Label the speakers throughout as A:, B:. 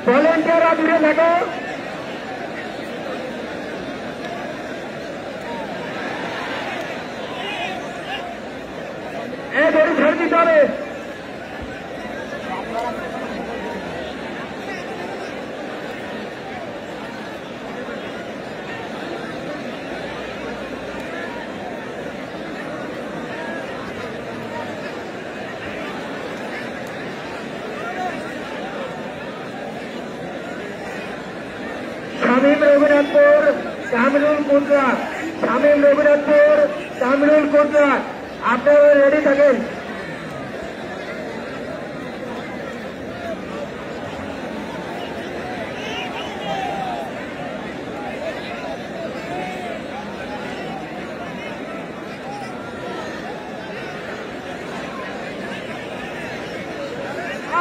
A: ভলেন্টিয়াররা দূরে থাকো। গরু ছেড়ে দিতে হবে। শামীম রঘুনাথপুর কামরুল কুদরা, শামীম রঘুনাথপুর কামরুল কুদরা, আপনারা রেডি থাকেন।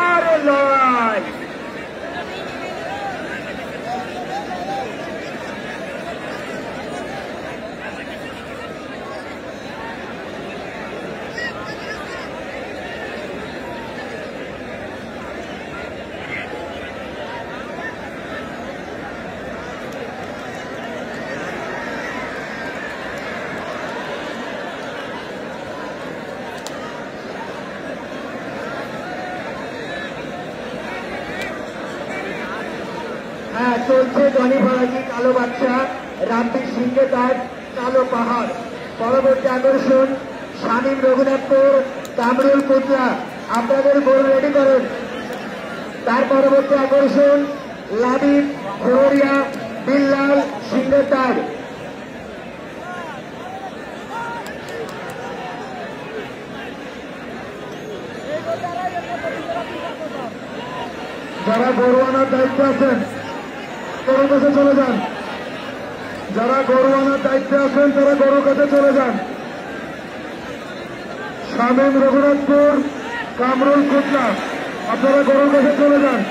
A: আরে লড়াই চলছে জনি ফরাজি কালো বাচ্চা, রামবীর সিংহে তার কালো পাহাড়। পরবর্তী আকর্ষণ শামীম রঘুনাথপুর কামরুল কুদরা, আপনাদের গরু রেডি করেন। তার পরবর্তী আকর্ষণ লাবিব খোরিয়া বিল্লাল সিংহে তার। যারা গরু আনার দায়িত্বে আছেন গরুর কাছে চলে যান। যারা গরু আনার দায়িত্বে আছেন তারা গরুর কাছে চলে যান। শামীম রঘুনাথপুর কামরুল কুদরা, আপনারা গরুর কাছে চলে যান।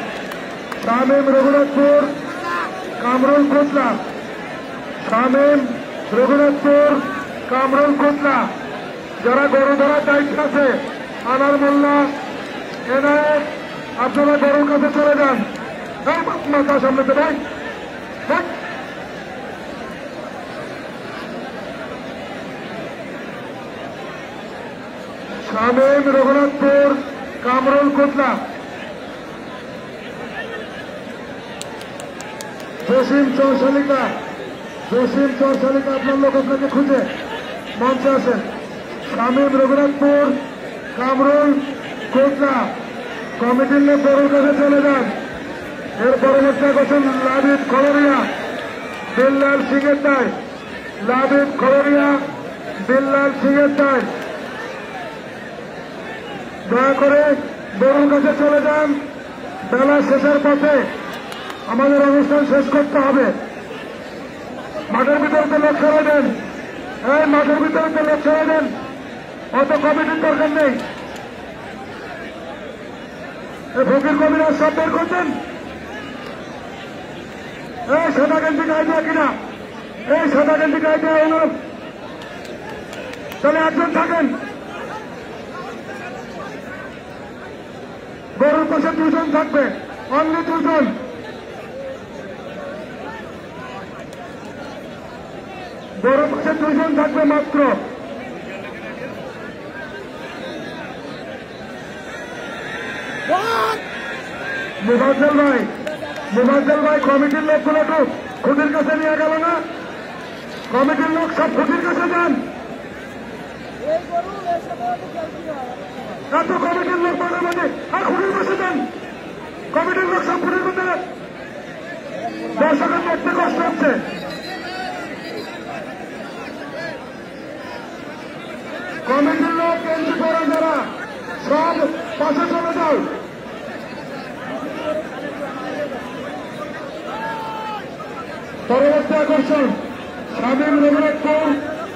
A: শামীম রঘুনাথপুর কামরুল কুদরা, শামীম রঘুনাথপুর কামরুল কুদরা, যারা গরু ধরার দায়িত্ব আছে আনার মোল্লা এনায়েত, আপনারা গরুর কাছে চলে যান। মাথা সামনে ভাই। শামীম রঘুনাথপুর কামরুল কুদরা, জসিম চৌশালিকা, জসিম চৌশালিকা আপনার লোক আপনাকে খুঁজে মঞ্চে আসেন। শামীম রঘুনাথপুর কামরুল কুদরা, কমিটির লোক গরুর কাছে চলে যান। এর পরবর্তী আকর্ষণ লাবিব খোরিয়া বিল্লাল সিংহের দায়, লাবিব খোরিয়া বিল্লাল সিংহের দায়, দয়া করে গরুর কাছে চলে যান। বেলা শেষের পথে আমাদের অনুষ্ঠান শেষ করতে হবে। মাঠের ভিতরে লোক ছেড়ে দেন, এই মাঠের ভিতরে লোক ছেড়ে দেন, অত কমিটির দরকার নেই। ফকির কবিরাজ সব বের করছেন। এই সাদা গেঞ্জি গায়ে দেওয়া কিনা, এই সাদা গেঞ্জি গায়ে দেওয়া হল, তাহলে একজন থাকেন। গরুর পাশে দুজন থাকবে, অনলি দুজন। গরুর পাশে দুজন থাকবে মাত্র। মুফাজ্জল ভাই, মুফাজ্জল ভাই, কমিটির লোকগুলো তো খুঁটির কাছে নিয়ে গেল না? কমিটির লোক সব খুঁটির কাছে যান। এত কমিটির লোক মাঝে আর খুঁটির কাছে যান। কমিটির লোক সব খুঁটির মধ্যে, দর্শকের দেখতে কষ্ট হচ্ছে। কমিটির লোক এন্ট্রি করা যারা সব পাশে চলে যাও। পরবর্তী আকর্ষণ শামীম রঘুনাথপুর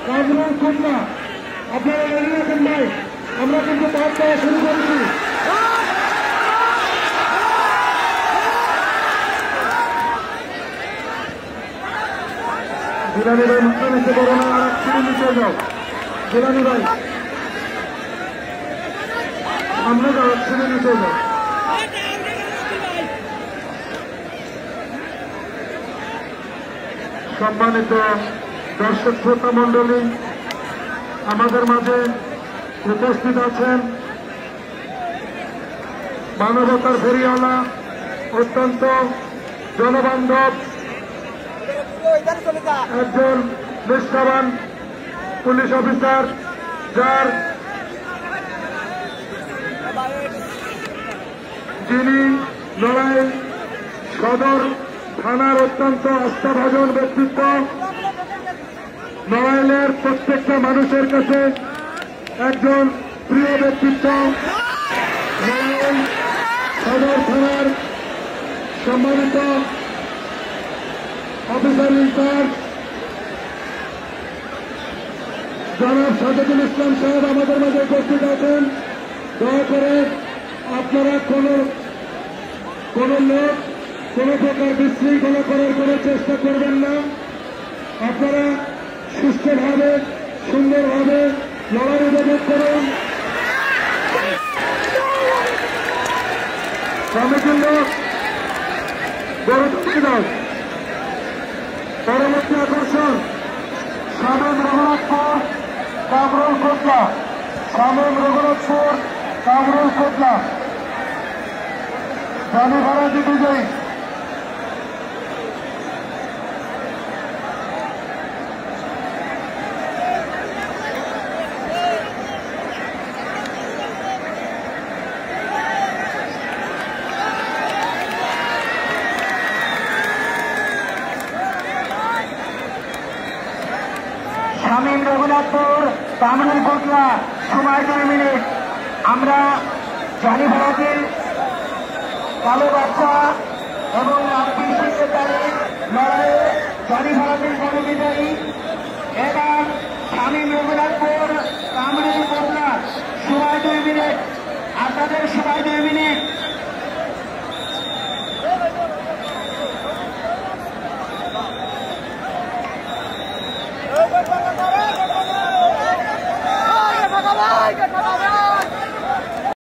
A: কামরুল কুদরা, আপনারা রেডি রাখেন ভাই, আমরা কিন্তু পাঠ দেওয়া শুরু করেছি। জিলানি ভাই মাথা নিচে করো না, আর একটু নিচে যাও। জিলানি ভাই সামনে যাও, একটু নিচে যাও। সম্মানিত দর্শক শ্রোতা মণ্ডলী, আমাদের মাঝে উপস্থিত আছেন মানবতার ফেরিওয়ালা, অত্যন্ত জনবান্ধব একজন নিষ্ঠাবান পুলিশ অফিসার, যিনি নড়াইল সদর থানার অত্যন্ত আস্থাভাজন ব্যক্তিত্ব, নড়াইলের প্রত্যেকটা মানুষের কাছে একজন প্রিয় ব্যক্তিত্ব, নড়াইল সদর থানার সম্মানিত অফিসার ইনচার্জ জনাব সাজেদুল ইসলাম সাহেব আমাদের মাঝে উপস্থিত আছেন। দয়া করে আপনারা কোন লোক কোন প্রকার বিশৃঙ্খলা করার কোন চেষ্টা করবেন না। আপনারা সুস্থভাবে সুন্দরভাবে লড়াই উপভোগ করুন। কমিটির লোক গড়ে দাও। পরবর্তী আকর্ষণ শামীম রঘুনাথপুর কামরুল কোটলা, শামীম রঘুনাথপুর কামরুল কোটলা জানি ভাড়াজি বিজয়ী।
B: শামীম রঘুনাথপুর কামরুল কোটলা, সময় 2 মিনিট। আমরা জানি ভারতের কালো বাচ্চা এবং আব্দুল সেক্রেটারি লড়াইয়ে জানি ভারতের জনবিজয়ী এবং শামীম রঘুনাথপুর কামরুল কোটলা, সময় 2 মিনিট। আপনাদের সময় 2 মিনিট।